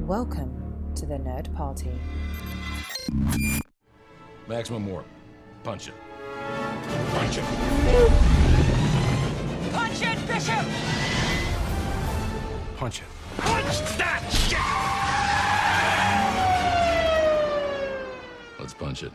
Welcome to the Nerd Party. Maximum warp. Punch it. Punch it! Punch it, Bishop! Punch it. Punch that shit! Let's punch it.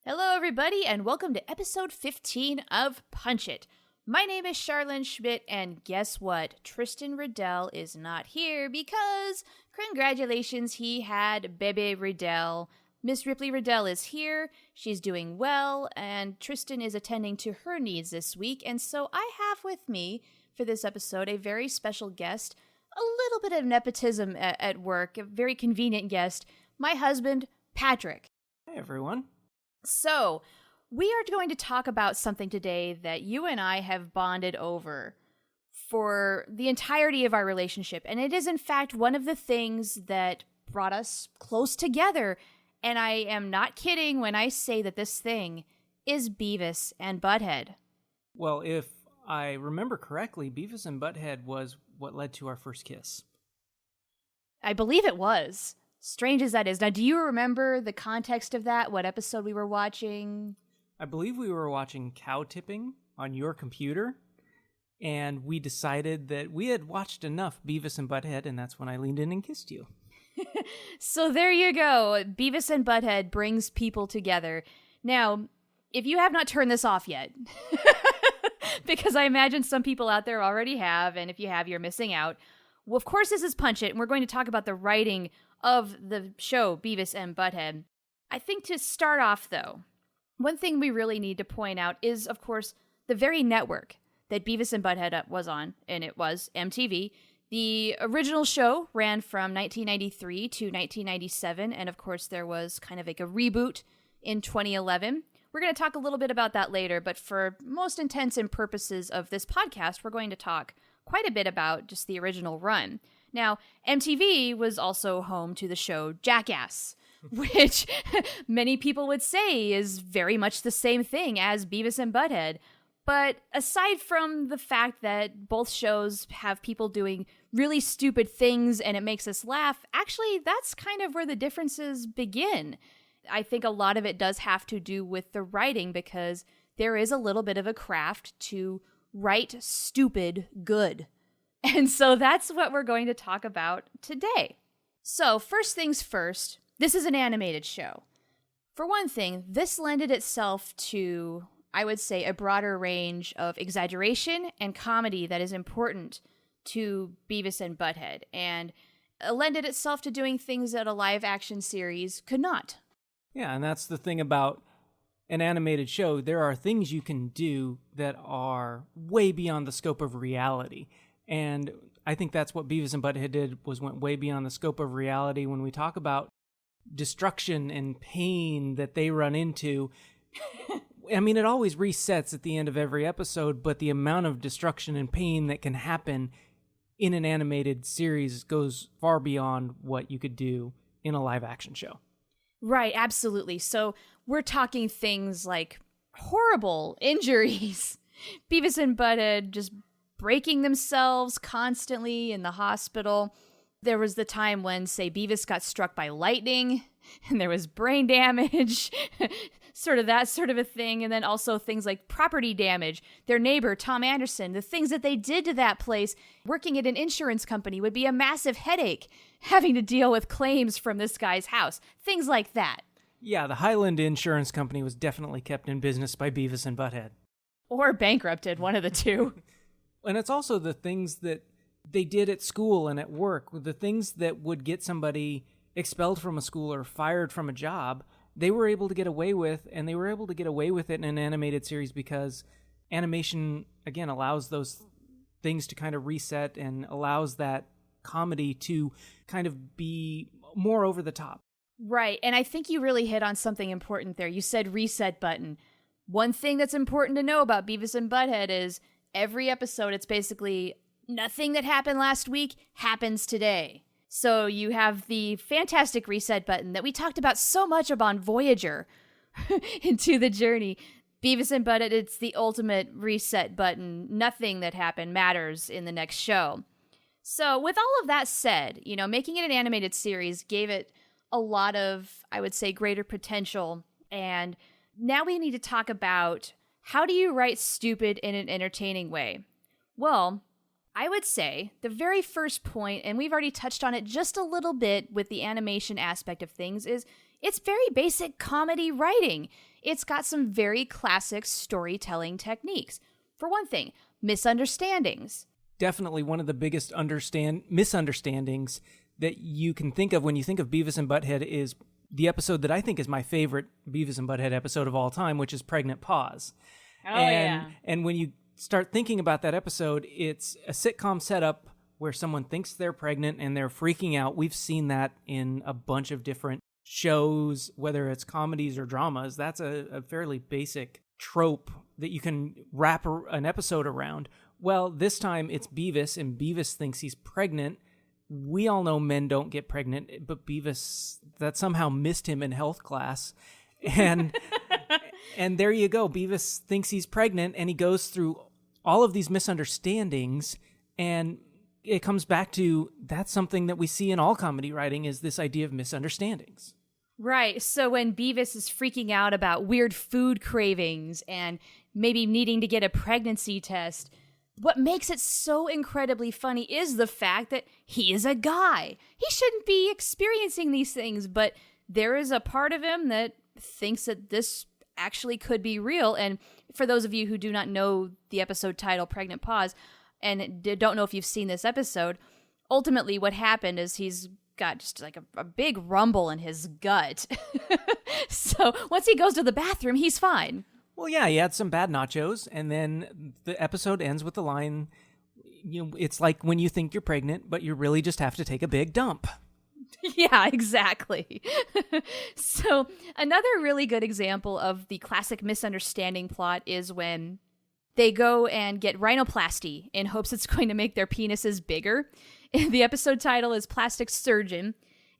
Hello, everybody, and welcome to episode 15 of Punch It. My name is Charlene Schmidt, and guess what? Tristan Riddell is not here because, congratulations, he had Baby Riddell. Miss Ripley Riddell is here, she's doing well, and Tristan is attending to her needs this week, and so I have with me, for this episode, a very special guest, a little bit of nepotism at work, a very convenient guest, my husband, Patrick. Hey, everyone. So, we are going to talk about something today that you and I have bonded over for the entirety of our relationship. And it is, in fact, one of the things that brought us close together. And I am not kidding when I say that this thing is Beavis and Butt-Head. Well, if I remember correctly, Beavis and Butt-Head was what led to our first kiss. I believe it was. Strange as that is. Now, do you remember the context of that? What episode we were watching? I believe we were watching Cow Tipping on your computer, and we decided that we had watched enough Beavis and Butt-Head, and that's when I leaned in and kissed you. So there you go. Beavis and Butt-Head brings people together. Now, if you have not turned this off yet, because I imagine some people out there already have, and if you have, you're missing out. Well, of course, this is Punch It, and we're going to talk about the writing of the show Beavis and Butt-Head. I think to start off, though, one thing we really need to point out is, of course, the very network that Beavis and Butt-Head was on, and it was MTV. The original show ran from 1993 to 1997, and of course there was kind of like a reboot in 2011. We're going to talk a little bit about that later, but for most intents and purposes of this podcast, we're going to talk quite a bit about just the original run. Now, MTV was also home to the show Jackass, which many people would say is very much the same thing as Beavis and Butt-Head. But aside from the fact that both shows have people doing really stupid things and it makes us laugh, actually, that's kind of where the differences begin. I think a lot of it does have to do with the writing because there is a little bit of a craft to write stupid good. And so that's what we're going to talk about today. So first things first, this is an animated show. For one thing, this lended itself to, I would say, a broader range of exaggeration and comedy that is important to Beavis and Butt-Head, and lended itself to doing things that a live-action series could not. Yeah, and that's the thing about an animated show. There are things you can do that are way beyond the scope of reality. And I think that's what Beavis and Butt-Head did, was went way beyond the scope of reality. When we talk about destruction and pain that they run into, I mean, it always resets at the end of every episode, but the amount of destruction and pain that can happen in an animated series goes far beyond what you could do in a live-action show. Right, absolutely. So we're talking things like horrible injuries. Beavis and Butt-Head just breaking themselves constantly in the hospital. There was the time when, say, Beavis got struck by lightning, and there was brain damage, sort of that sort of a thing, and then also things like property damage. Their neighbor, Tom Anderson, the things that they did to that place, working at an insurance company would be a massive headache, having to deal with claims from this guy's house, things like that. Yeah, the Highland Insurance Company was definitely kept in business by Beavis and Butt-Head. Or bankrupted, one of the two. And it's also the things that they did at school and at work, the things that would get somebody expelled from a school or fired from a job, they were able to get away with, and they were able to get away with it in an animated series because animation, again, allows those things to kind of reset and allows that comedy to kind of be more over the top. Right, and I think you really hit on something important there. You said reset button. One thing that's important to know about Beavis and Butt-Head is every episode, it's basically nothing that happened last week happens today. So you have the fantastic reset button that we talked about so much on Voyager into the journey. Beavis and Butt-Head, it's the ultimate reset button. Nothing that happened matters in the next show. So with all of that said, making it an animated series gave it a lot of, I would say, greater potential. And now we need to talk about, how do you write stupid in an entertaining way? Well, I would say the very first point, and we've already touched on it just a little bit with the animation aspect of things, is it's very basic comedy writing. It's got some very classic storytelling techniques. For one thing, misunderstandings. Definitely one of the biggest misunderstandings that you can think of when you think of Beavis and Butt-Head is the episode that I think is my favorite Beavis and Butt-Head episode of all time, which is Pregnant Pause. And when you start thinking about that episode, it's a sitcom setup where someone thinks they're pregnant and they're freaking out. We've seen that in a bunch of different shows, whether it's comedies or dramas. That's a fairly basic trope that you can wrap an episode around. Well, this time it's Beavis, and Beavis thinks he's pregnant. We all know men don't get pregnant, but Beavis, that somehow missed him in health class. And and there you go. Beavis thinks he's pregnant, and he goes through all of these misunderstandings, and it comes back to, that's something that we see in all comedy writing, is this idea of misunderstandings. Right. So when Beavis is freaking out about weird food cravings and maybe needing to get a pregnancy test, what makes it so incredibly funny is the fact that he is a guy. He shouldn't be experiencing these things, but there is a part of him that thinks that this actually could be real. And for those of you who do not know the episode title, Pregnant Pause, and don't know if you've seen this episode, ultimately what happened is he's got just like a big rumble in his gut. So once he goes to the bathroom, he's fine. Well, yeah, he had some bad nachos, and then the episode ends with the line, it's like when you think you're pregnant, but you really just have to take a big dump. Yeah, exactly. So another really good example of the classic misunderstanding plot is when they go and get rhinoplasty in hopes it's going to make their penises bigger. The episode title is Plastic Surgeon.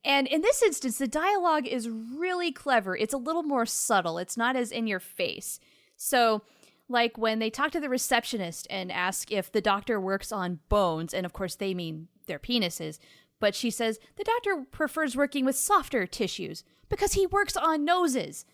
And in this instance, the dialogue is really clever. It's a little more subtle. It's not as in your face. So, like when they talk to the receptionist and ask if the doctor works on bones, and of course they mean their penises, but she says the doctor prefers working with softer tissues because he works on noses.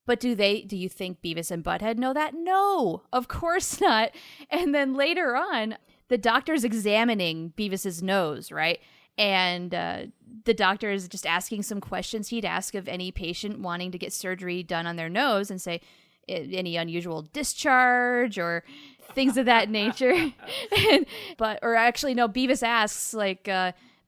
But do you think Beavis and Butt-Head know that? No, of course not. And then later on, the doctor's examining Beavis's nose, right? And the doctor is just asking some questions he'd ask of any patient wanting to get surgery done on their nose, and say any unusual discharge or things of that nature. Beavis asks, like,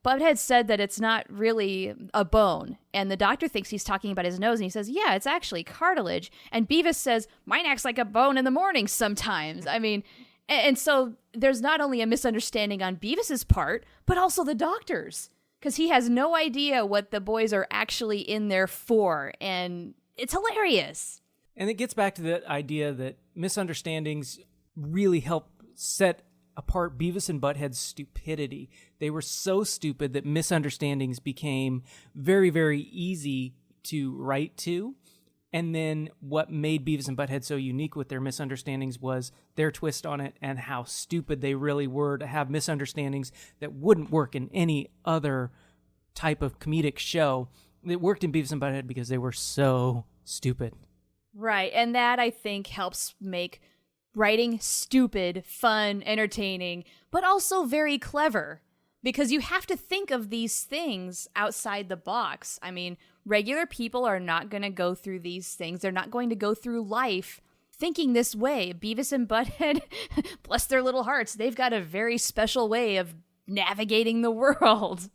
Butthead said that it's not really a bone, and the doctor thinks he's talking about his nose, and he says, yeah, it's actually cartilage. And Beavis says, mine acts like a bone in the morning sometimes. I mean, and so there's not only a misunderstanding on Beavis's part, but also the doctor's, because he has no idea what the boys are actually in there for, and it's hilarious. And it gets back to the idea that misunderstandings really help set apart Beavis and Butt-Head's stupidity. They were so stupid that misunderstandings became very, very easy to write to. And then what made Beavis and Butt-Head so unique with their misunderstandings was their twist on it and how stupid they really were to have misunderstandings that wouldn't work in any other type of comedic show. It worked in Beavis and Butt-Head because they were so stupid. Right, and that, I think, helps make writing stupid, fun, entertaining, but also very clever. Because you have to think of these things outside the box. I mean, regular people are not going to go through these things. They're not going to go through life thinking this way. Beavis and Butt-Head, bless their little hearts, they've got a very special way of navigating the world.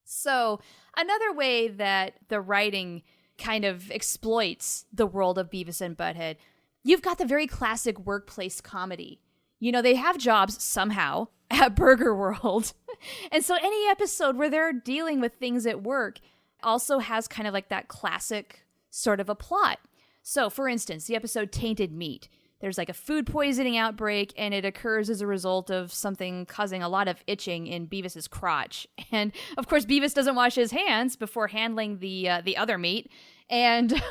So, another way that the writing kind of exploits the world of Beavis and Butt-Head, you've got the very classic workplace comedy. You know, they have jobs somehow at Burger World. And so any episode where they're dealing with things at work also has kind of like that classic sort of a plot. So, for instance, the episode Tainted Meat. there's like a food poisoning outbreak, and it occurs as a result of something causing a lot of itching in Beavis's crotch. And of course, Beavis doesn't wash his hands before handling the other meat, and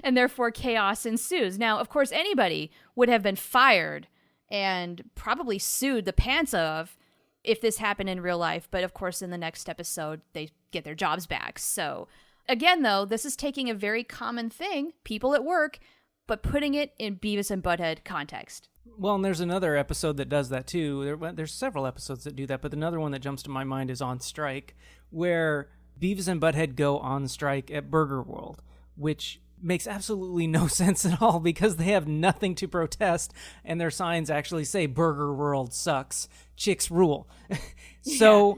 and therefore chaos ensues. Now, of course, anybody would have been fired and probably sued the pants of if this happened in real life. But of course, in the next episode, they get their jobs back. So again, though, this is taking a very common thing, people at work, but putting it in Beavis and Butt-Head context. Well, and there's another episode that does that too. There's several episodes that do that, but another one that jumps to my mind is On Strike, where Beavis and Butt-Head go on strike at Burger World, which makes absolutely no sense at all because they have nothing to protest, and their signs actually say Burger World sucks, chicks rule. So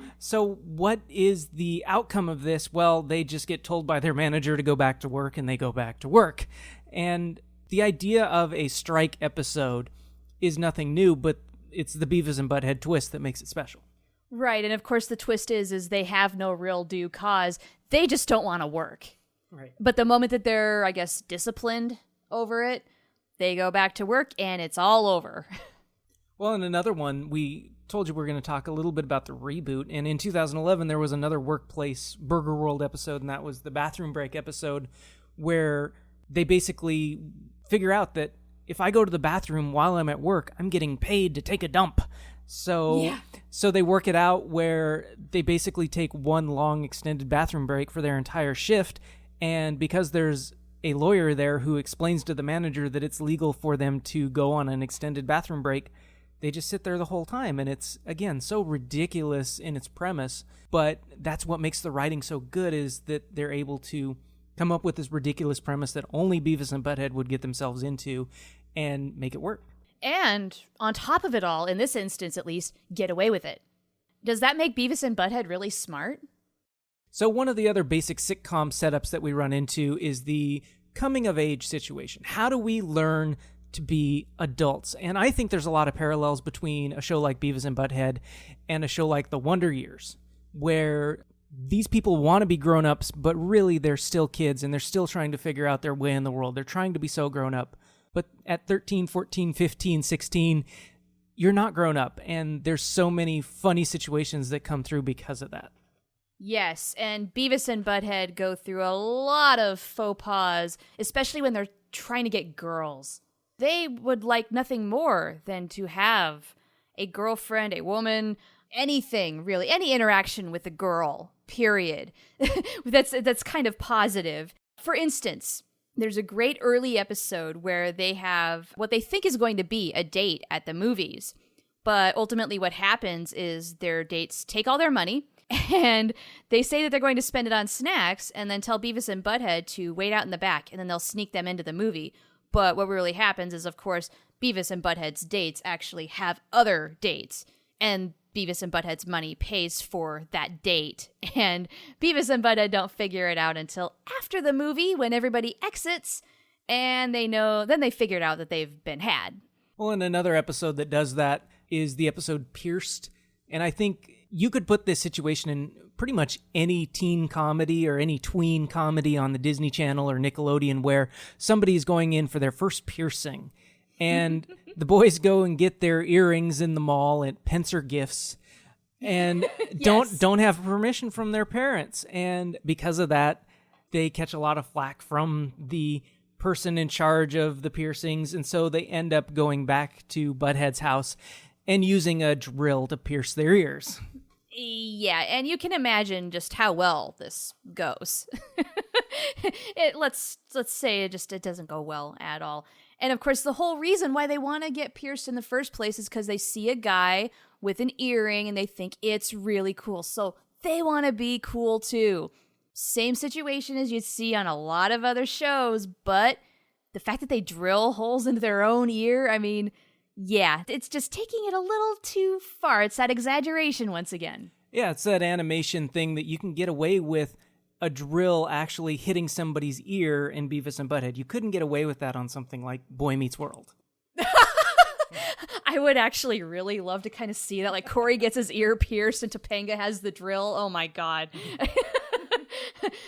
what is the outcome of this? Well, they just get told by their manager to go back to work, and they go back to work. And the idea of a strike episode is nothing new, but it's the Beavis and Butt-Head twist that makes it special. Right, and of course the twist is they have no real due cause. They just don't want to work. Right. But the moment that they're, I guess, disciplined over it, they go back to work and it's all over. Well, and another one, we told you we're going to talk a little bit about the reboot, and in 2011 there was another workplace Burger World episode, and that was the bathroom break episode, where they basically figure out that if I go to the bathroom while I'm at work, I'm getting paid to take a dump. So they work it out where they basically take one long extended bathroom break for their entire shift, and because there's a lawyer there who explains to the manager that it's legal for them to go on an extended bathroom break, they just sit there the whole time. And it's, again, so ridiculous in its premise, but that's what makes the writing so good, is that they're able to come up with this ridiculous premise that only Beavis and Butt-Head would get themselves into and make it work. And on top of it all, in this instance at least, get away with it. Does that make Beavis and Butt-Head really smart? So one of the other basic sitcom setups that we run into is the coming-of-age situation. How do we learn to be adults? And I think there's a lot of parallels between a show like Beavis and Butt-Head and a show like The Wonder Years, where these people want to be grown-ups, but really they're still kids, and they're still trying to figure out their way in the world. They're trying to be so grown up. But at 13, 14, 15, 16, you're not grown up, and there's so many funny situations that come through because of that. Yes, and Beavis and Butt-Head go through a lot of faux pas, especially when they're trying to get girls. They would like nothing more than to have a girlfriend, a woman, anything really, any interaction with a girl, period. That's kind of positive. For instance, there's a great early episode where they have what they think is going to be a date at the movies. But ultimately what happens is their dates take all their money, and they say that they're going to spend it on snacks and then tell Beavis and Butt-Head to wait out in the back, and then they'll sneak them into the movie. But what really happens is, of course, Beavis and Butt-Head's dates actually have other dates, and Beavis and Butt-Head's money pays for that date. And Beavis and Butt-Head don't figure it out until after the movie, when everybody exits, and then they figured out that they've been had. Well, and another episode that does that is the episode Pierced. And I think you could put this situation in pretty much any teen comedy or any tween comedy on the Disney Channel or Nickelodeon, where somebody's going in for their first piercing. And the boys go and get their earrings in the mall at Pencer Gifts, and Yes. don't have permission from their parents. And because of that, they catch a lot of flack from the person in charge of the piercings. And so they end up going back to Butthead's house and using a drill to pierce their ears. Yeah, and you can imagine just how well this goes. Let's say it doesn't go well at all. And of course, the whole reason why they want to get pierced in the first place is because they see a guy with an earring and they think it's really cool. So they want to be cool too. Same situation as you'd see on a lot of other shows, but the fact that they drill holes into their own ear, I mean, yeah, it's just taking it a little too far. It's that exaggeration once again. Yeah, it's that animation thing that you can get away with a drill actually hitting somebody's ear in Beavis and Butt-Head. You couldn't get away with that on something like Boy Meets World. I would actually really love to kind of see that. Like Corey gets his ear pierced and Topanga has the drill. Oh my God.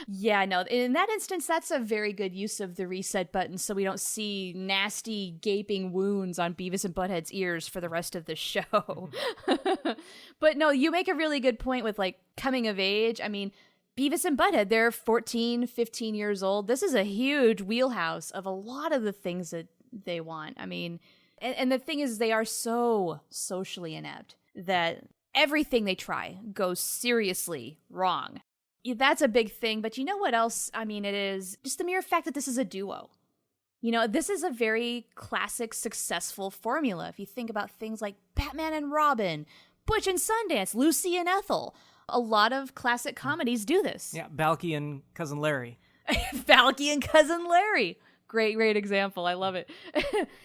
Yeah, no, in that instance, that's a very good use of the reset button so we don't see nasty, gaping wounds on Beavis and Butthead's ears for the rest of the show. But no, you make a really good point with, like, coming of age. I mean, Beavis and Butthead, they're 14, 15 years old. This is a huge wheelhouse of a lot of the things that they want. I mean, and the thing is, they are so socially inept that everything they try goes seriously wrong. That's a big thing, but you know what else? I mean, it is just the mere fact that this is a duo. You know, this is a very classic, successful formula. If you think about things like Batman and Robin, Butch and Sundance, Lucy and Ethel, a lot of classic comedies do this. Yeah, Balky and Cousin Larry. Balky and Cousin Larry. Great example. I love it.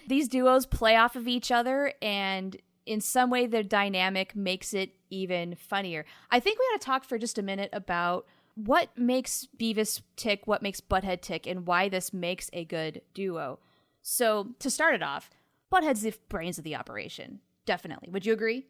These duos play off of each other, and in some way their dynamic makes it even funnier. I think we ought to talk for just a minute about what makes Beavis tick, what makes Butthead tick, and why this makes a good duo. So, to start it off, Butthead's the brains of the operation. Definitely. Would you agree?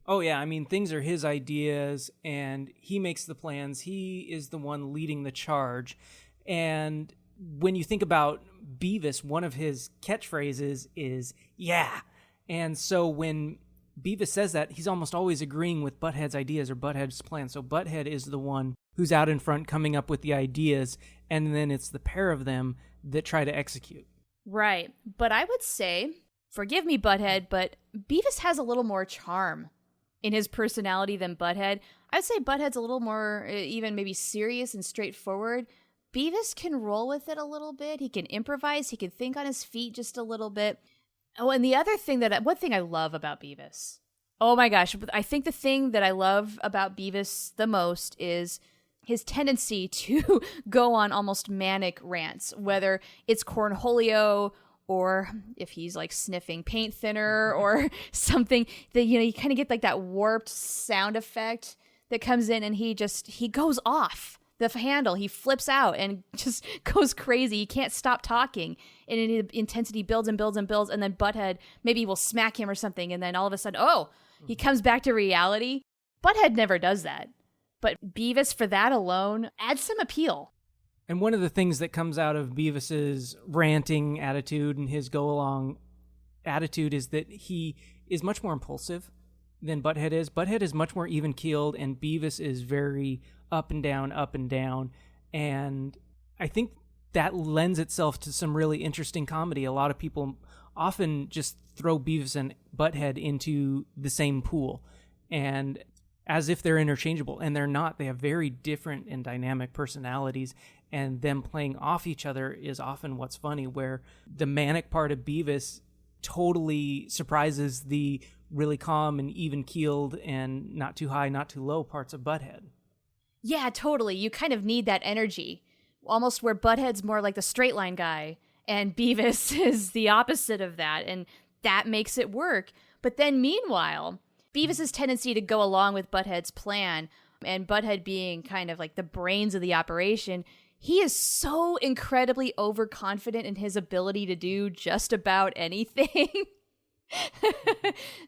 Oh, yeah. I mean, things are his ideas, and he makes the plans. He is the one leading the charge. And when you think about Beavis, one of his catchphrases is, yeah. And so when Beavis says that, he's almost always agreeing with Butthead's ideas or Butthead's plans. So Butthead is the one who's out in front coming up with the ideas, and then it's the pair of them that try to execute. Right. But I would say, forgive me, Butthead, but Beavis has a little more charm in his personality than Butthead. I'd say Butthead's a little more even maybe serious and straightforward. Beavis can roll with it a little bit. He can improvise. He can think on his feet just a little bit. Oh, and the other thing one thing I love about Beavis, oh my gosh, I think the thing that I love about Beavis the most is his tendency to go on almost manic rants, whether it's cornholio or if he's like sniffing paint thinner or something that, you know, you kind of get like that warped sound effect that comes in and he goes off the handle. He flips out and just goes crazy. He can't stop talking. And the intensity builds and builds and builds. And then Butthead maybe will smack him or something. And then all of a sudden, he comes back to reality. Butthead never does that. But Beavis, for that alone, adds some appeal. And one of the things that comes out of Beavis's ranting attitude and his go-along attitude is that he is much more impulsive than Butthead is. Butthead is much more even-keeled, and Beavis is very up and down, up and down. And I think that lends itself to some really interesting comedy. A lot of people often just throw Beavis and Butthead into the same pool, and as if they're interchangeable, and they're not. They have very different and dynamic personalities, and them playing off each other is often what's funny, where the manic part of Beavis totally surprises the really calm and even-keeled and not too high, not too low parts of Butthead. Yeah, totally. You kind of need that energy, almost where Butthead's more like the straight line guy, and Beavis is the opposite of that, and that makes it work. But then meanwhile, Beavis's tendency to go along with Butthead's plan, and Butthead being kind of like the brains of the operation, he is so incredibly overconfident in his ability to do just about anything.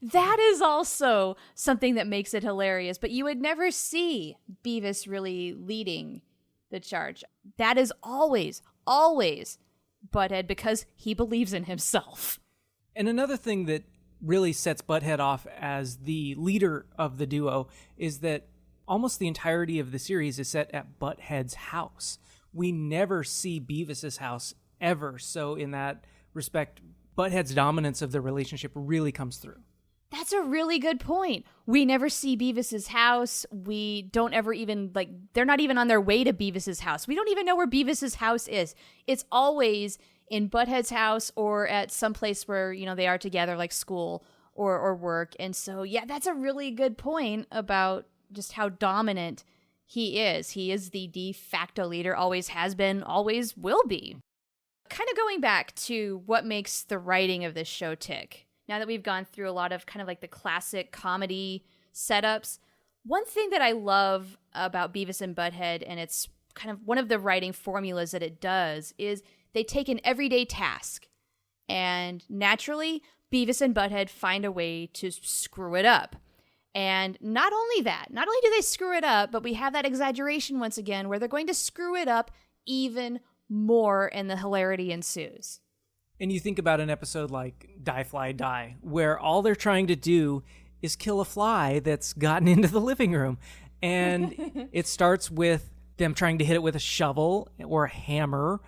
That is also something that makes it hilarious, but you would never see Beavis really leading the charge. That is always Butthead, because he believes in himself. And another thing that really sets Butthead off as the leader of the duo is that almost the entirety of the series is set at Butthead's house. We never see Beavis's house ever, so in that respect, Butthead's dominance of the relationship really comes through. That's a really good point. We never see Beavis's house. We don't ever even, they're not even on their way to Beavis's house. We don't even know where Beavis's house is. It's always in Butthead's house or at some place where, you know, they are together, like school or work. And so, yeah, that's a really good point about just how dominant he is. He is the de facto leader, always has been, always will be. Kind of going back to what makes the writing of this show tick. Now that we've gone through a lot of kind of like the classic comedy setups, one thing that I love about Beavis and Butthead, and it's kind of one of the writing formulas that it does, is they take an everyday task, and naturally, Beavis and Butthead find a way to screw it up. And not only do they screw it up, but we have that exaggeration once again where they're going to screw it up even more and the hilarity ensues. And you think about an episode like Die Fly Die, where all they're trying to do is kill a fly that's gotten into the living room. And it starts with them trying to hit it with a shovel or a hammer,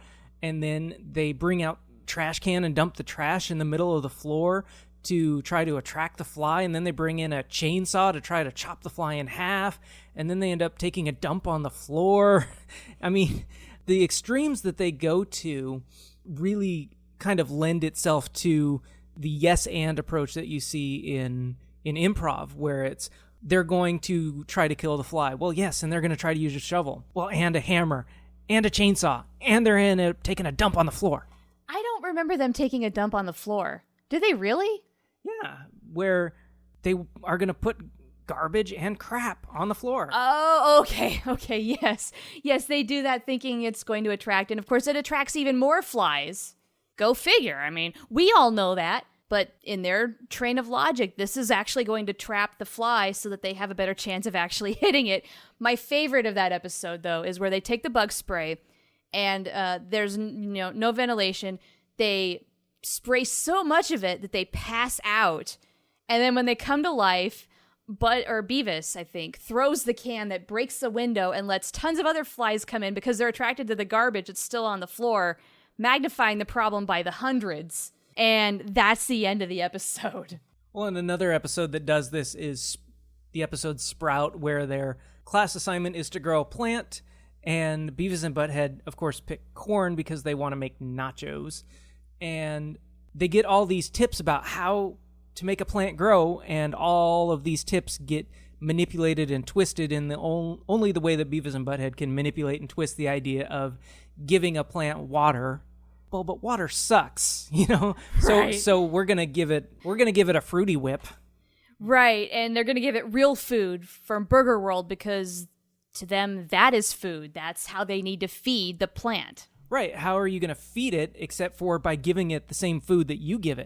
and then they bring out trash can and dump the trash in the middle of the floor to try to attract the fly, and then they bring in a chainsaw to try to chop the fly in half, and then they end up taking a dump on the floor. I mean, the extremes that they go to really kind of lend itself to the yes and approach that you see in improv, where it's they're going to try to kill the fly. Well, yes, and they're going to try to use a shovel. Well, and a hammer, and a chainsaw, and they're taking a dump on the floor. I don't remember them taking a dump on the floor. Did they really? Yeah, where they are going to put garbage and crap on the floor. Oh, okay, yes. Yes, they do that thinking it's going to attract, and of course it attracts even more flies. Go figure. I mean, we all know that, but in their train of logic, this is actually going to trap the fly so that they have a better chance of actually hitting it. My favorite of that episode, though, is where they take the bug spray, and there's no ventilation. They spray so much of it that they pass out, and then when they come to life, Beavis, I think, throws the can that breaks the window and lets tons of other flies come in because they're attracted to the garbage that's still on the floor, magnifying the problem by the hundreds. And that's the end of the episode. Well, and another episode that does this is the episode Sprout, where their class assignment is to grow a plant, and Beavis and Butt-Head, of course, pick corn because they want to make nachos. And they get all these tips about how to make a plant grow, and all of these tips get manipulated and twisted in only the way that Beavis and Butt-Head can manipulate and twist the idea of giving a plant water. Well, but water sucks, Right. So we're gonna give it a Fruity Whip. Right, and they're going to give it real food from Burger World because to them that is food. That's how they need to feed the plant. Right. How are you going to feed it except for by giving it the same food that you give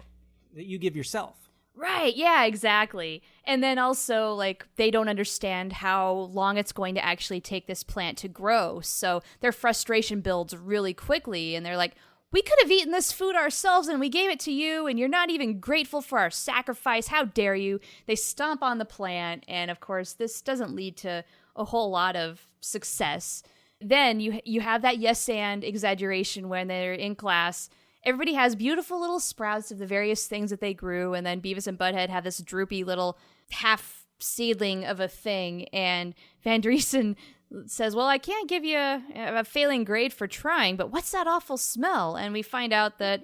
yourself? Right, yeah, exactly. And then also, they don't understand how long it's going to actually take this plant to grow. So their frustration builds really quickly, and they're like, we could have eaten this food ourselves and we gave it to you, and you're not even grateful for our sacrifice. How dare you? They stomp on the plant, and of course, this doesn't lead to a whole lot of success. Then you have that yes and exaggeration when they're in class. Everybody has beautiful little sprouts of the various things that they grew, and then Beavis and Butt-Head have this droopy little half seedling of a thing, and Van Driesen says, well, I can't give you a failing grade for trying, but what's that awful smell? And we find out that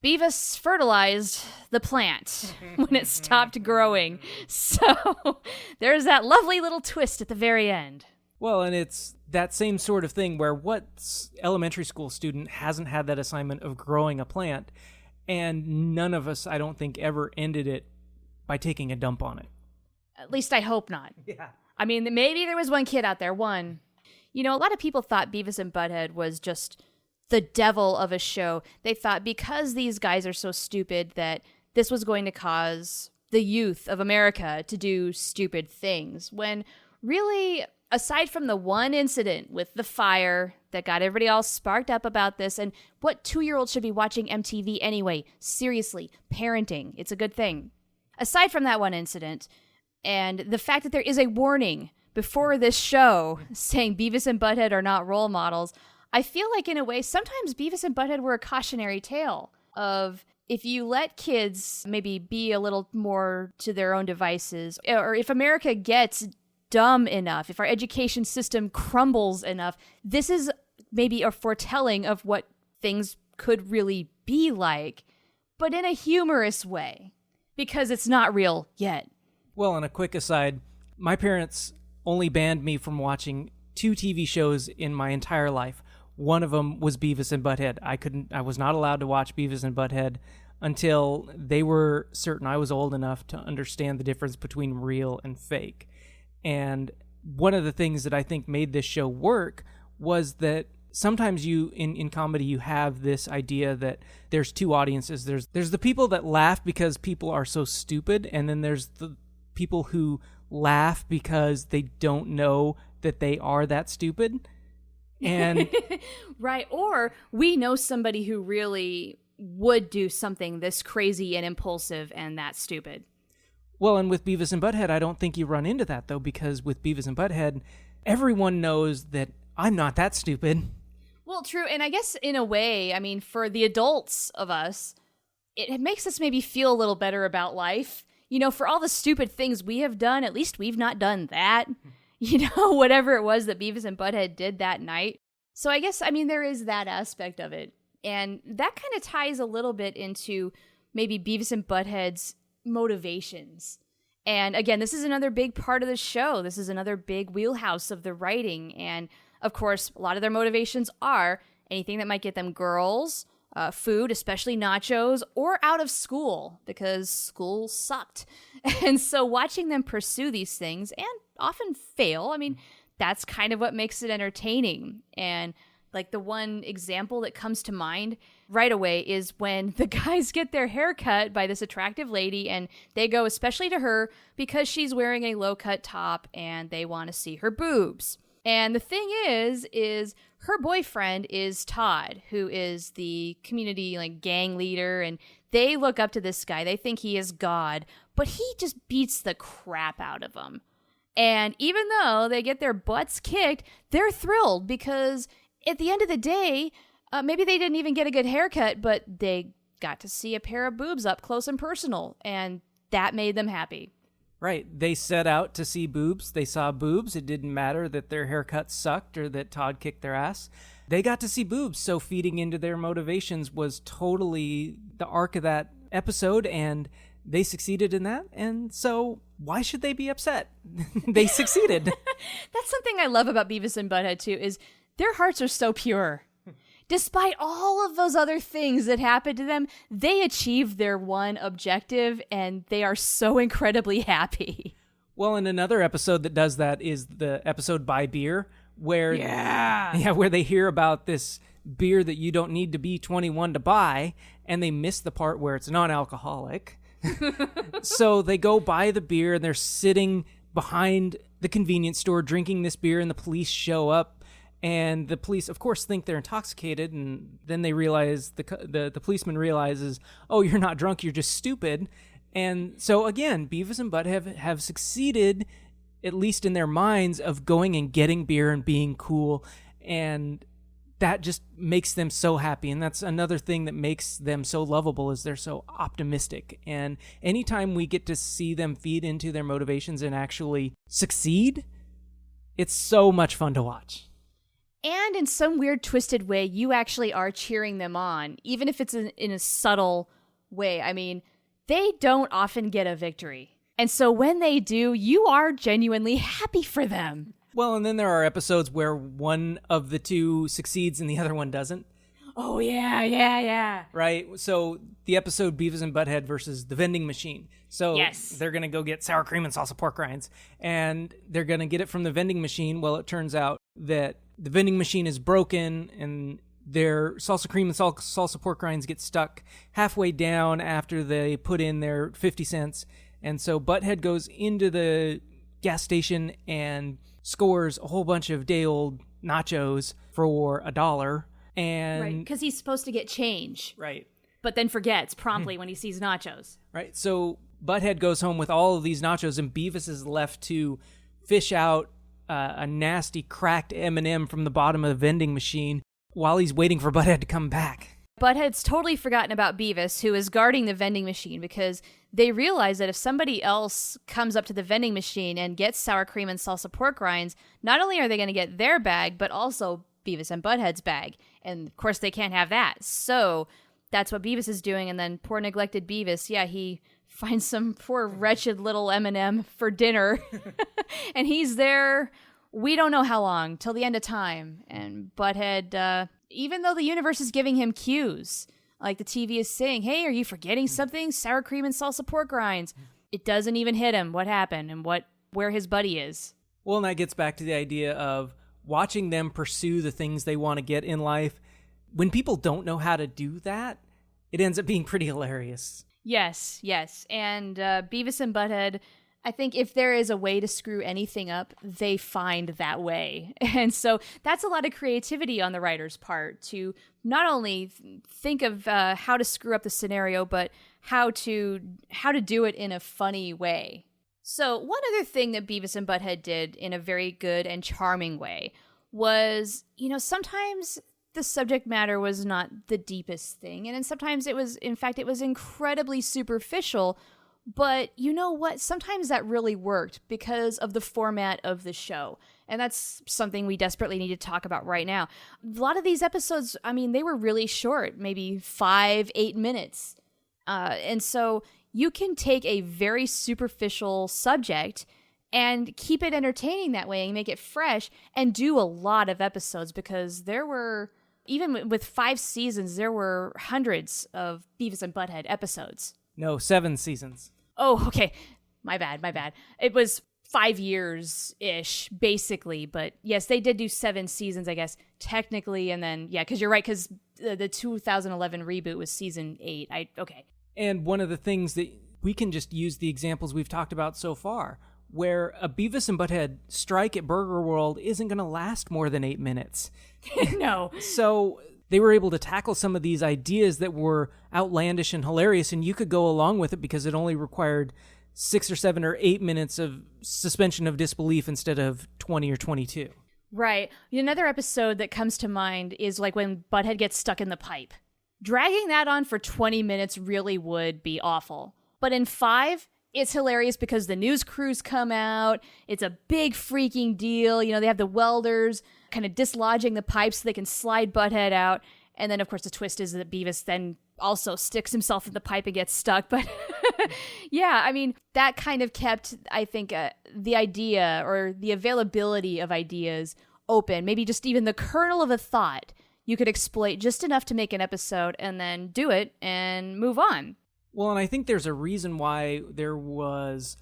Beavis fertilized the plant when it stopped growing. So there's that lovely little twist at the very end. Well, and it's that same sort of thing where what elementary school student hasn't had that assignment of growing a plant, and none of us, I don't think, ever ended it by taking a dump on it. At least I hope not. Yeah. I mean, maybe there was one kid out there, one. A lot of people thought Beavis and Butt-Head was just the devil of a show. They thought because these guys are so stupid that this was going to cause the youth of America to do stupid things. When really, aside from the one incident with the fire that got everybody all sparked up about this, and what 2-year-old should be watching MTV anyway? Seriously, parenting, it's a good thing. Aside from that one incident, and the fact that there is a warning before this show saying Beavis and Butt-Head are not role models, I feel like in a way, sometimes Beavis and Butt-Head were a cautionary tale of if you let kids maybe be a little more to their own devices, or if America gets dumb enough, if our education system crumbles enough, this is maybe a foretelling of what things could really be like, but in a humorous way, because it's not real yet. Well, on a quick aside, my parents only banned me from watching 2 TV shows in my entire life. One of them was Beavis and Butt-Head. I was not allowed to watch Beavis and Butt-Head until they were certain I was old enough to understand the difference between real and fake. And one of the things that I think made this show work was that sometimes in comedy you have this idea that there's 2 audiences. There's the people that laugh because people are so stupid, and then there's the people who laugh because they don't know that they are that stupid. And right. Or we know somebody who really would do something this crazy and impulsive and that stupid. Well, and with Beavis and Butt-Head, I don't think you run into that, though, because with Beavis and Butt-Head, everyone knows that I'm not that stupid. Well, true. And I guess in a way, I mean, for the adults of us, it makes us maybe feel a little better about life. You know, for all the stupid things we have done, at least we've not done that. You know, whatever it was that Beavis and Butt-Head did that night. So I guess, I mean, there is that aspect of it. And that kind of ties a little bit into maybe Beavis and Butt-Head's motivations. And again, this is another big part of the show. This is another big wheelhouse of the writing. And of course, a lot of their motivations are anything that might get them girls, food, especially nachos, or out of school because school sucked. And so watching them pursue these things and often fail, I mean, that's kind of what makes it entertaining. And like the one example that comes to mind right away is when the guys get their hair cut by this attractive lady and they go especially to her because she's wearing a low-cut top and they want to see her boobs. And the thing is her boyfriend is Todd, who is the community like gang leader, and they look up to this guy. They think he is God, but he just beats the crap out of them. And even though they get their butts kicked, they're thrilled because at the end of the day, maybe they didn't even get a good haircut, but they got to see a pair of boobs up close and personal, and that made them happy. Right. They set out to see boobs. They saw boobs. It didn't matter that their haircut sucked or that Todd kicked their ass. They got to see boobs, so feeding into their motivations was totally the arc of that episode, and they succeeded in that, and so why should they be upset? They succeeded. That's something I love about Beavis and Butt-Head, too, is their hearts are so pure. Despite all of those other things that happened to them, they achieved their one objective, and they are so incredibly happy. Well, and another episode that does that is the episode Buy Beer, where where they hear about this beer that you don't need to be 21 to buy, and they miss the part where it's non-alcoholic. So they go buy the beer, and they're sitting behind the convenience store drinking this beer, and the police show up. And the police, of course, think they're intoxicated, and then they realize, the policeman realizes, oh, you're not drunk, you're just stupid. And so, again, Beavis and Butt-Head have succeeded, at least in their minds, of going and getting beer and being cool, and that just makes them so happy. And that's another thing that makes them so lovable, is they're so optimistic. And anytime we get to see them feed into their motivations and actually succeed, it's so much fun to watch. And in some weird, twisted way, you actually are cheering them on, even if it's in a subtle way. I mean, they don't often get a victory. And so when they do, you are genuinely happy for them. Well, and then there are episodes where one of the two succeeds and the other one doesn't. Oh, yeah. Right? So the episode Beavis and Butt-Head versus the vending machine. So yes. They're going to go get sour cream and salsa pork rinds, and they're going to get it from the vending machine. Well, it turns out that the vending machine is broken, and their salsa cream and salsa pork rinds get stuck halfway down after they put in their 50 cents. And so Butt-Head goes into the gas station and scores a whole bunch of day-old nachos for $1. And right, because he's supposed to get change. Right. But then forgets promptly when he sees nachos. Right. So Butt-Head goes home with all of these nachos, and Beavis is left to fish out a nasty cracked M&M from the bottom of the vending machine while he's waiting for Butt-Head to come back. Butt-Head's totally forgotten about Beavis, who is guarding the vending machine, because they realize that if somebody else comes up to the vending machine and gets sour cream and salsa pork rinds, not only are they going to get their bag, but also Beavis and Butt-Head's bag. And of course they can't have that. So that's what Beavis is doing. And then poor neglected Beavis, he finds some poor wretched little M&M for dinner. And he's there, we don't know how long, till the end of time. And Butt-Head, even though the universe is giving him cues, like the TV is saying, hey, are you forgetting something? Sour cream and salsa pork rinds. It doesn't even hit him what happened and where his buddy is. Well, and that gets back to the idea of watching them pursue the things they want to get in life. When people don't know how to do that, it ends up being pretty hilarious. Yes. And Beavis and Butt-Head, I think if there is a way to screw anything up, they find that way. And so that's a lot of creativity on the writer's part to not only think of how to screw up the scenario, but how to do it in a funny way. So one other thing that Beavis and Butt-Head did in a very good and charming way was, sometimes the subject matter was not the deepest thing. And then sometimes it was incredibly superficial. But you know what? Sometimes that really worked because of the format of the show. And that's something we desperately need to talk about right now. A lot of these episodes, they were really short, maybe 5-8 minutes. And so you can take a very superficial subject and keep it entertaining that way and make it fresh and do a lot of episodes, because there were, even with 5 seasons, there were hundreds of Beavis and Butt-Head episodes. No, 7 seasons. Oh, okay. My bad. It was 5 years-ish, basically. But yes, they did do 7 seasons, I guess, technically. And then, yeah, because you're right, because the 2011 reboot was season 8. Okay. And one of the things that we can just use the examples we've talked about so far, where a Beavis and Butt-Head strike at Burger World isn't going to last more than 8 minutes. No. So they were able to tackle some of these ideas that were outlandish and hilarious, and you could go along with it because it only required 6 or 7 or 8 minutes of suspension of disbelief instead of 20 or 22. Right. Another episode that comes to mind is like when Butthead gets stuck in the pipe. Dragging that on for 20 minutes really would be awful. But in 5, it's hilarious because the news crews come out. It's a big freaking deal. They have the welders kind of dislodging the pipes so they can slide Butthead out. And then, of course, the twist is that Beavis then also sticks himself in the pipe and gets stuck. But yeah, that kind of kept, I think, the idea or the availability of ideas open. Maybe just even the kernel of a thought you could exploit just enough to make an episode and then do it and move on. Well, and I think there's a reason why there was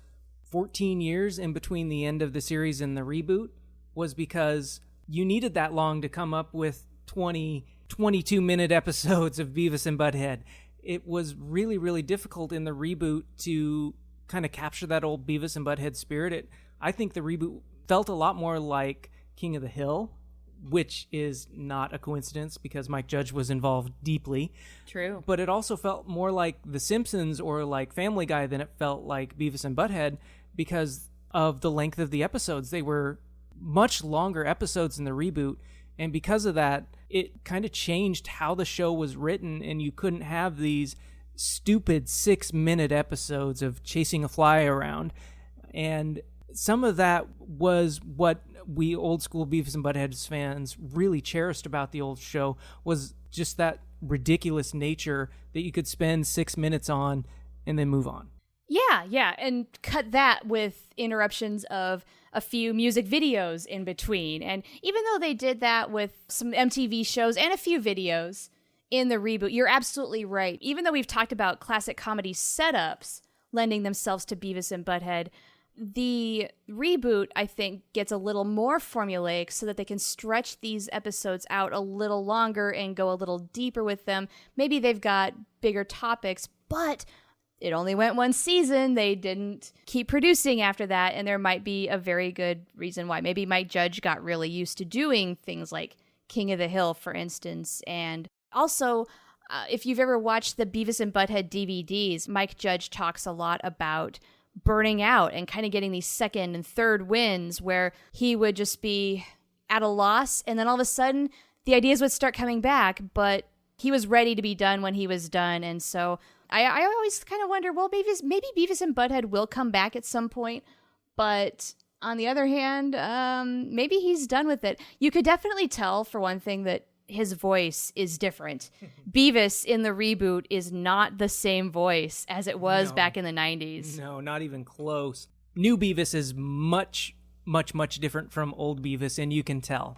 14 years in between the end of the series and the reboot, was because you needed that long to come up with 22-minute episodes of Beavis and Butt-Head. It was really, really difficult in the reboot to kind of capture that old Beavis and Butt-Head spirit. I think the reboot felt a lot more like King of the Hill, which is not a coincidence because Mike Judge was involved deeply. True. But it also felt more like The Simpsons or like Family Guy than it felt like Beavis and Butt-Head because of the length of the episodes. They were much longer episodes in the reboot, and because of that, it kind of changed how the show was written, and you couldn't have these stupid 6-minute episodes of chasing a fly around. And some of that was what we old school Beavis and Butt-Head fans really cherished about the old show, was just that ridiculous nature that you could spend 6 minutes on and then move on. Yeah, and cut that with interruptions of a few music videos in between. And even though they did that with some MTV shows and a few videos in the reboot, you're absolutely right. Even though we've talked about classic comedy setups lending themselves to Beavis and Butt-Head, the reboot, I think, gets a little more formulaic so that they can stretch these episodes out a little longer and go a little deeper with them. Maybe they've got bigger topics, but it only went 1 season. They didn't keep producing after that, and there might be a very good reason why. Maybe Mike Judge got really used to doing things like King of the Hill, for instance. And also, if you've ever watched the Beavis and Butt-Head DVDs, Mike Judge talks a lot about burning out and kind of getting these second and third wins where he would just be at a loss, and then all of a sudden the ideas would start coming back, but he was ready to be done when he was done. And so I always kind of wonder, well, maybe Beavis and Butt-Head will come back at some point, but on the other hand, maybe he's done with it. You could definitely tell, for one thing, that his voice is different. Beavis in the reboot is not the same voice as it was back in the 90s. No, not even close. New Beavis is much, much, much different from old Beavis, and you can tell.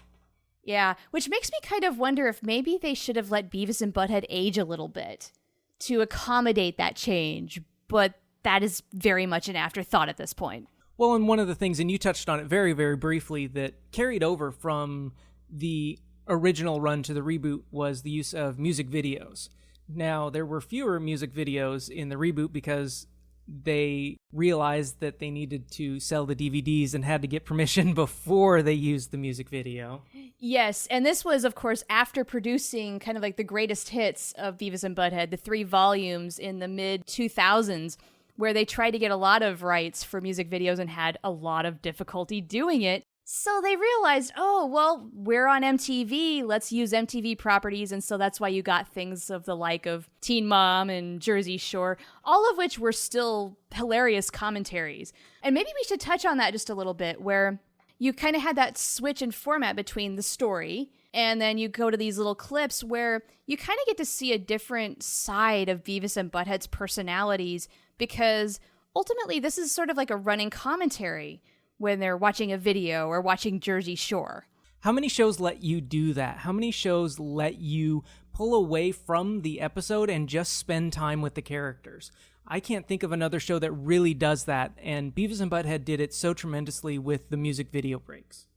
Yeah, which makes me kind of wonder if maybe they should have let Beavis and Butt-Head age a little bit to accommodate that change, but that is very much an afterthought at this point. Well, and one of the things, and you touched on it very, very briefly, that carried over from the original run to the reboot was the use of music videos. Now, there were fewer music videos in the reboot because they realized that they needed to sell the DVDs and had to get permission before they used the music video. Yes, and this was, of course, after producing kind of like the greatest hits of Beavis and Butt-Head, the 3 volumes in the mid-2000s, where they tried to get a lot of rights for music videos and had a lot of difficulty doing it. So they realized, oh, well, we're on MTV, let's use MTV properties, and so that's why you got things of the like of Teen Mom and Jersey Shore, all of which were still hilarious commentaries. And maybe we should touch on that just a little bit, where you kind of had that switch in format between the story, and then you go to these little clips where you kind of get to see a different side of Beavis and Butt-Head's personalities, because ultimately this is sort of like a running commentary when they're watching a video or watching Jersey Shore. How many shows let you do that? How many shows let you pull away from the episode and just spend time with the characters? I can't think of another show that really does that, and Beavis and Butt-Head did it so tremendously with the music video breaks.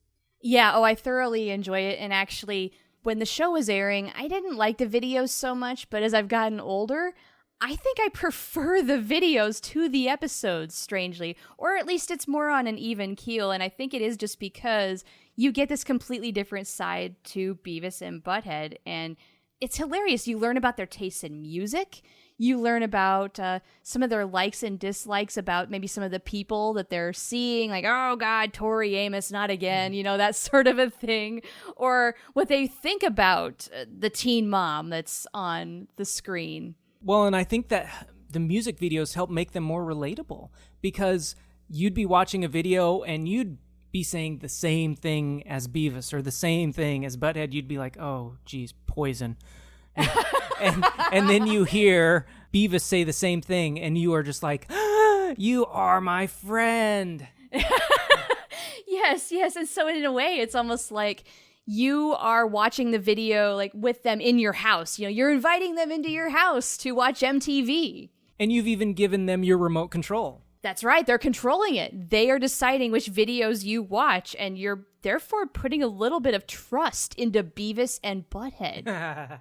Yeah, I thoroughly enjoy it, and actually, when the show was airing, I didn't like the videos so much, but as I've gotten older, I think I prefer the videos to the episodes, strangely. Or at least it's more on an even keel, and I think it is just because you get this completely different side to Beavis and Butt-Head, and it's hilarious. You learn about their tastes in music. You learn about some of their likes and dislikes about maybe some of the people that they're seeing, like, oh, God, Tori Amos, not again, you know, that sort of a thing. Or what they think about the teen mom that's on the screen. Well, and I think that the music videos help make them more relatable, because you'd be watching a video and you'd be saying the same thing as Beavis or the same thing as Butt-Head. You'd be like, oh, geez, poison. And then you hear Beavis say the same thing and you are just like, ah, you are my friend. Yes. And so in a way, it's almost like you are watching the video like with them in your house. You know, you're inviting them into your house to watch MTV. And you've even given them your remote control. That's right. They're controlling it. They are deciding which videos you watch, and you're therefore putting a little bit of trust into Beavis and Butt-Head.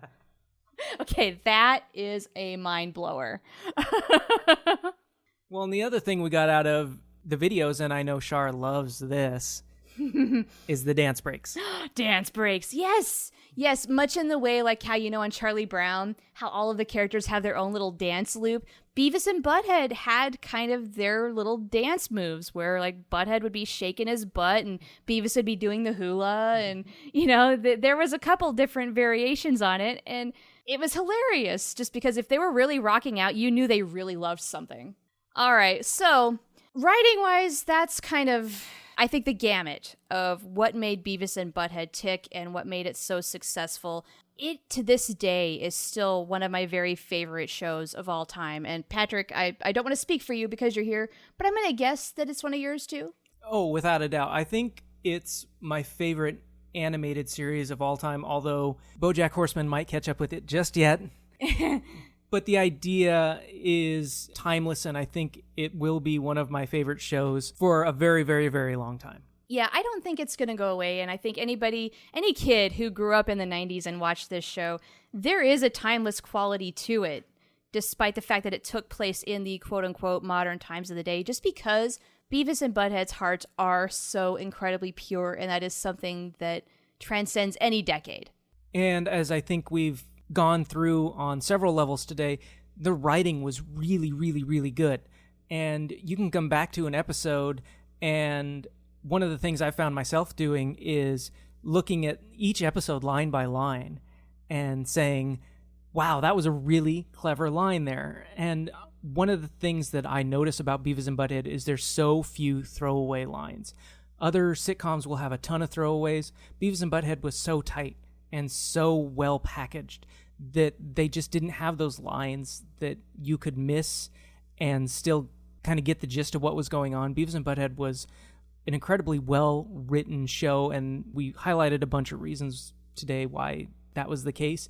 Okay, that is a mind blower. Well, and the other thing we got out of the videos, and I know Char loves this, is the dance breaks. Dance breaks, yes. Yes, much in the way like how, you know, on Charlie Brown, how all of the characters have their own little dance loop. Beavis and Butt-Head had kind of their little dance moves where like Butt-Head would be shaking his butt and Beavis would be doing the hula. And, you know, there was a couple different variations on it. And it was hilarious just because if they were really rocking out, you knew they really loved something. All right, so writing-wise, that's kind of, I think, the gamut of what made Beavis and Butt-Head tick and what made it so successful. It, to this day, is still one of my very favorite shows of all time. And Patrick, I don't want to speak for you because you're here, but I'm going to guess that it's one of yours too? Oh, without a doubt. I think it's my favorite animated series of all time, although BoJack Horseman might catch up with it just yet. But the idea is timeless, and I think it will be one of my favorite shows for a very, very, very long time. Yeah, I don't think it's going to go away, and I think any kid who grew up in the 90s and watched this show, there is a timeless quality to it, despite the fact that it took place in the quote-unquote modern times of the day, just because Beavis and Butt-Head's hearts are so incredibly pure, and that is something that transcends any decade. And as I think we've gone through on several levels today, the writing was really, really, really good. And you can come back to an episode, and one of the things I found myself doing is looking at each episode line by line and saying, wow, that was a really clever line there. And one of the things that I notice about Beavis and Butt-Head is there's so few throwaway lines. Other sitcoms will have a ton of throwaways. Beavis and Butt-Head was so tight and so well packaged that they just didn't have those lines that you could miss and still kind of get the gist of what was going on. Beavis and Butt-Head was an incredibly well-written show, and we highlighted a bunch of reasons today why that was the case.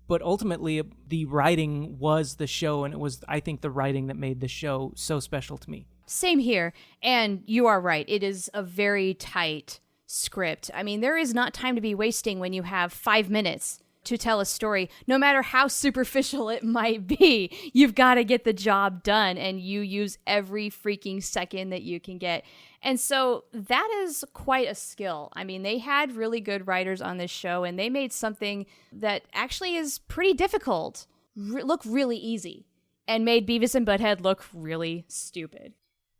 But ultimately, the writing was the show, and it was, I think, the writing that made the show so special to me. Same here, and you are right. It is a very tight script. I mean, there is not time to be wasting when you have 5 minutes to tell a story, no matter how superficial it might be. You've got to get the job done, and you use every freaking second that you can get. And so that is quite a skill. I mean, they had really good writers on this show, and they made something that actually is pretty difficult look really easy, and made Beavis and Butt-Head look really stupid.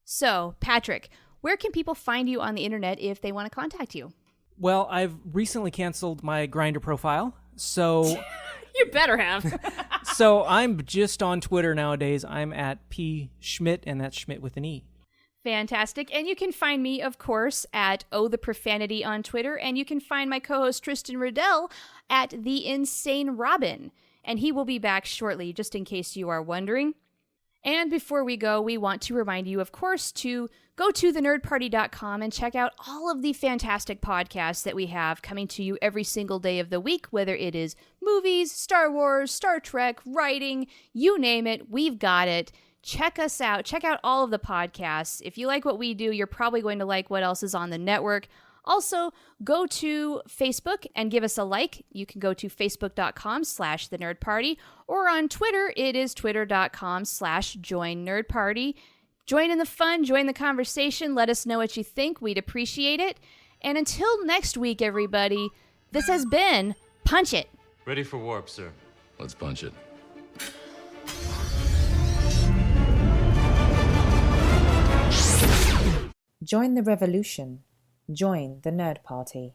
So, Patrick, where can people find you on the internet if they want to contact you? Well, I've recently canceled my Grindr profile, so... You better have. So I'm just on Twitter nowadays. I'm at P. Schmidt, and that's Schmidt with an E. Fantastic. And you can find me, of course, at Oh the Profanity on Twitter, and you can find my co-host Tristan Riddell at The Insane Robin. And he will be back shortly, just in case you are wondering. And before we go, we want to remind you, of course, to go to thenerdparty.com and check out all of the fantastic podcasts that we have coming to you every single day of the week, whether it is movies, Star Wars, Star Trek, writing, you name it, we've got it. Check us out. Check out all of the podcasts. If you like what we do, you're probably going to like what else is on the network. Also, go to Facebook and give us a like. You can go to facebook.com/thenerdparty, or on Twitter, it is twitter.com/joinnerdparty. Join in the fun, join the conversation, let us know what you think. We'd appreciate it. And until next week, everybody, this has been Punch It. Ready for warp, sir. Let's punch it. Join the revolution. Join the Nerd Party.